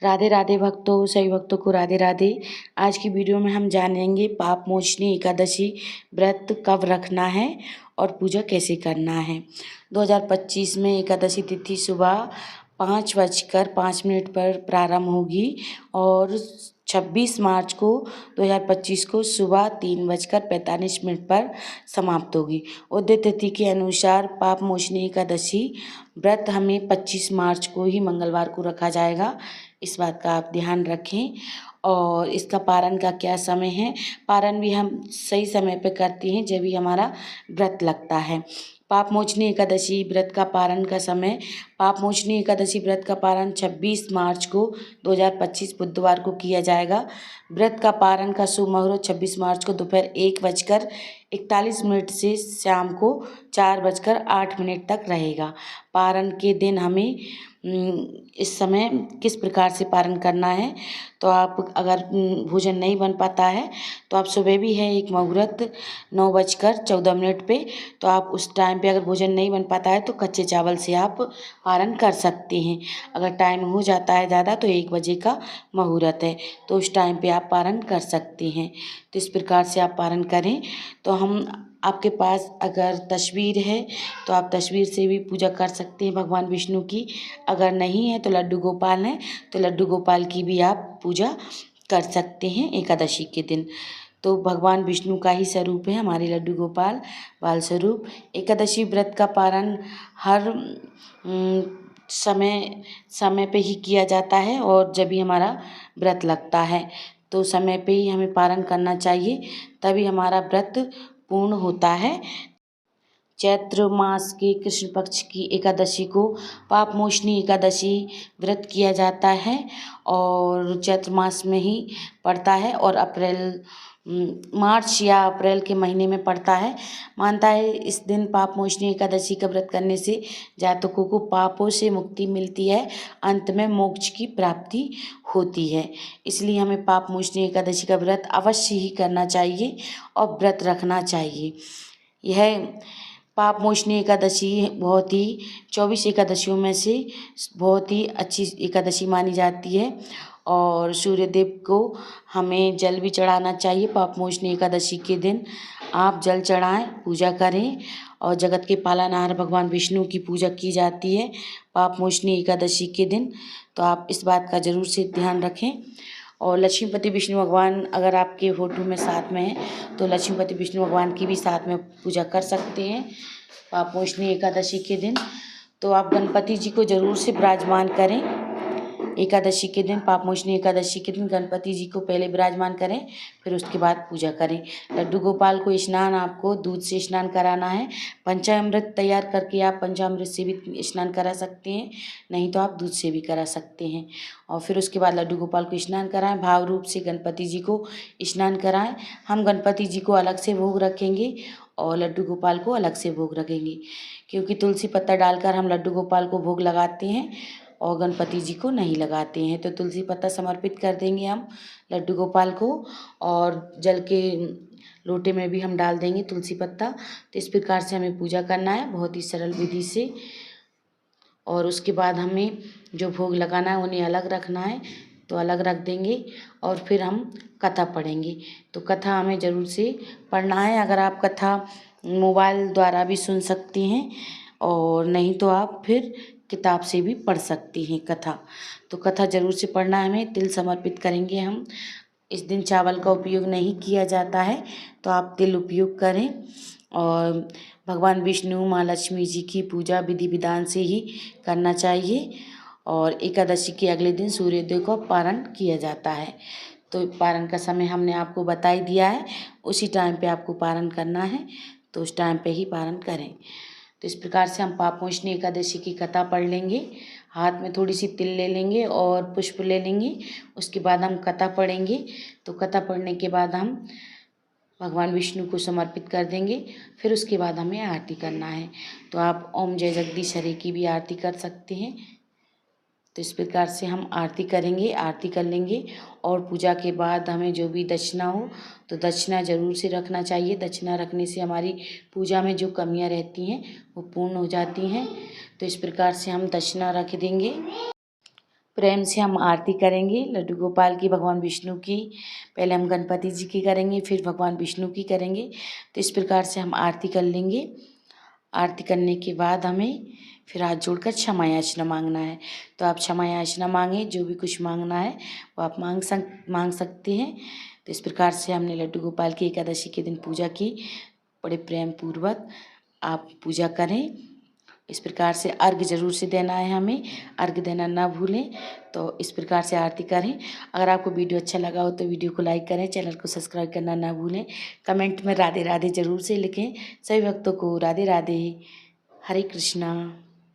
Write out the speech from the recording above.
राधे राधे भक्तों, सभी भक्तों को राधे राधे। आज की वीडियो में हम जानेंगे पाप मोचनी एकादशी व्रत कब रखना है और पूजा कैसे करना है। 2025 में एकादशी तिथि सुबह 5:05 पर प्रारंभ होगी और 26 मार्च को 2025 को सुबह 3:45 पर समाप्त होगी। उदय तिथि के अनुसार पाप मोचनी एकादशी व्रत हमें 25 मार्च को ही मंगलवार को रखा जाएगा। इस बात का आप ध्यान रखें। और इसका पारण का क्या समय है, पारण भी हम सही समय पे करते हैं जब भी हमारा व्रत लगता है। पाप मोचनी एकादशी व्रत का पारण का समय, पाप मोचनी एकादशी व्रत का पारण 26 मार्च को 2025 बुधवार को किया जाएगा। व्रत का पारण का शुभ मुहूर्त 26 मार्च को दोपहर 1:41 से शाम को 4:08 तक रहेगा। पारण के दिन हमें इस समय किस प्रकार से पारण करना है, तो आप अगर भोजन नहीं बन पाता है तो आप सुबह भी है एक मुहूर्त 9:14 पे, तो आप उस टाइम पे अगर भोजन नहीं बन पाता है तो कच्चे चावल से आप पारण कर सकते हैं। अगर टाइम हो जाता है ज़्यादा तो 1 बजे का मुहूर्त है, तो उस टाइम पे आप पारण कर सकते हैं। तो इस प्रकार से आप पारण करें। तो हम आपके पास अगर तस्वीर है तो आप तस्वीर से भी पूजा कर सकते हैं भगवान विष्णु की। अगर नहीं है तो लड्डू गोपाल हैं तो लड्डू गोपाल की भी आप पूजा कर सकते हैं एकादशी के दिन। तो भगवान विष्णु का ही स्वरूप है हमारे लड्डू गोपाल बाल स्वरूप। एकादशी व्रत का पारण हर समय पे ही किया जाता है और जब भी हमारा व्रत लगता है तो समय पे ही हमें पारण करना चाहिए, तभी हमारा व्रत पूर्ण होता है। चैत्र मास के कृष्ण पक्ष की एकादशी को पाप मोचनी एकादशी व्रत किया जाता है और चैत्र मास में ही पड़ता है और मार्च या अप्रैल के महीने में पड़ता है। मानता है इस दिन पाप मोचनी एकादशी का व्रत करने से जातकों को पापों से मुक्ति मिलती है, अंत में मोक्ष की प्राप्ति होती है। इसलिए हमें पाप मोचनी एकादशी का व्रत अवश्य ही करना चाहिए और व्रत रखना चाहिए। यह पाप मोचनी एकादशी बहुत ही 24 एकादशियों में से बहुत ही अच्छी एकादशी मानी जाती है और सूर्यदेव को हमें जल भी चढ़ाना चाहिए। पाप मोचनी एकादशी के दिन आप जल चढ़ाएं, पूजा करें और जगत के पालनहार भगवान विष्णु की पूजा की जाती है पाप मोचनी एकादशी के दिन। तो आप इस बात का ज़रूर से ध्यान रखें। और लक्ष्मीपति विष्णु भगवान अगर आपके फोटो में साथ में है तो लक्ष्मीपति विष्णु भगवान की भी साथ में पूजा कर सकते हैं पाप मोचनी एकादशी के दिन। तो आप गणपति जी को ज़रूर से विराजमान करें एकादशी के दिन। पाप मोचनी एकादशी के दिन गणपति जी को पहले विराजमान करें, फिर उसके बाद पूजा करें। लड्डू गोपाल को स्नान आपको दूध से स्नान कराना है। पंचामृत तैयार करके आप पंचामृत से भी स्नान करा सकते हैं, नहीं तो आप दूध से भी करा सकते हैं। और फिर उसके बाद लड्डू गोपाल को स्नान कराएं, भाव रूप से गणपति जी को स्नान कराएं। हम गणपति जी को अलग से भोग रखेंगे और लड्डू गोपाल को अलग से भोग रखेंगे, क्योंकि तुलसी पत्ता डालकर हम लड्डू गोपाल को भोग लगाते हैं और गणपति जी को नहीं लगाते हैं। तो तुलसी पत्ता समर्पित कर देंगे हम लड्डू गोपाल को और जल के लोटे में भी हम डाल देंगे तुलसी पत्ता। तो इस प्रकार से हमें पूजा करना है बहुत ही सरल विधि से। और उसके बाद हमें जो भोग लगाना है उन्हें अलग रखना है, तो अलग रख देंगे और फिर हम कथा पढ़ेंगे। तो कथा हमें ज़रूर से पढ़ना है। अगर आप कथा मोबाइल द्वारा भी सुन सकती हैं और नहीं तो आप फिर किताब से भी पढ़ सकती हैं कथा। तो कथा ज़रूर से पढ़ना है हमें। तिल समर्पित करेंगे हम। इस दिन चावल का उपयोग नहीं किया जाता है, तो आप तिल उपयोग करें। और भगवान विष्णु माँ लक्ष्मी जी की पूजा विधि विधान से ही करना चाहिए। और एकादशी के अगले दिन सूर्योदय को पारण किया जाता है। तो पारण का समय हमने आपको बता ही दिया है, उसी टाइम पे आपको पारण करना है, तो उस टाइम पे ही पारण करें। तो इस प्रकार से हम पाप मोचनी एकादशी की कथा पढ़ लेंगे। हाथ में थोड़ी सी तिल ले लेंगे और पुष्प ले लेंगे। उसके बाद हम कथा पढ़ेंगे। तो कथा पढ़ने के बाद हम भगवान विष्णु को समर्पित कर देंगे। फिर उसके बाद हमें आरती करना है। तो आप ओम जय जगदीश हरे की भी आरती कर सकते हैं। तो इस प्रकार से हम आरती करेंगे, आरती कर लेंगे। और पूजा के बाद हमें जो भी दक्षिणा हो तो दक्षिणा ज़रूर से रखना चाहिए। दक्षिणा रखने से हमारी पूजा में जो कमियां रहती हैं वो पूर्ण हो जाती हैं। तो इस प्रकार से हम दक्षिणा रख देंगे। प्रेम से हम आरती करेंगे लड्डू गोपाल की, भगवान विष्णु की। पहले हम गणपति जी की करेंगे, फिर भगवान विष्णु की करेंगे। तो इस प्रकार से हम आरती कर लेंगे। आरती करने के बाद हमें फिर हाथ जोड़कर क्षमा याचना मांगना है। तो आप क्षमा याचना मांगें, जो भी कुछ मांगना है वो आप मांग सकते हैं। तो इस प्रकार से हमने लड्डू गोपाल की एकादशी के दिन पूजा की। बड़े प्रेम पूर्वक आप पूजा करें। इस प्रकार से अर्घ्य जरूर से देना है हमें, अर्घ्य देना ना भूलें। तो इस प्रकार से आरती करें। अगर आपको वीडियो अच्छा लगा हो तो वीडियो को लाइक करें, चैनल को सब्सक्राइब करना ना भूलें। कमेंट में राधे राधे जरूर से लिखें। सभी भक्तों को राधे राधे। हरे कृष्णा।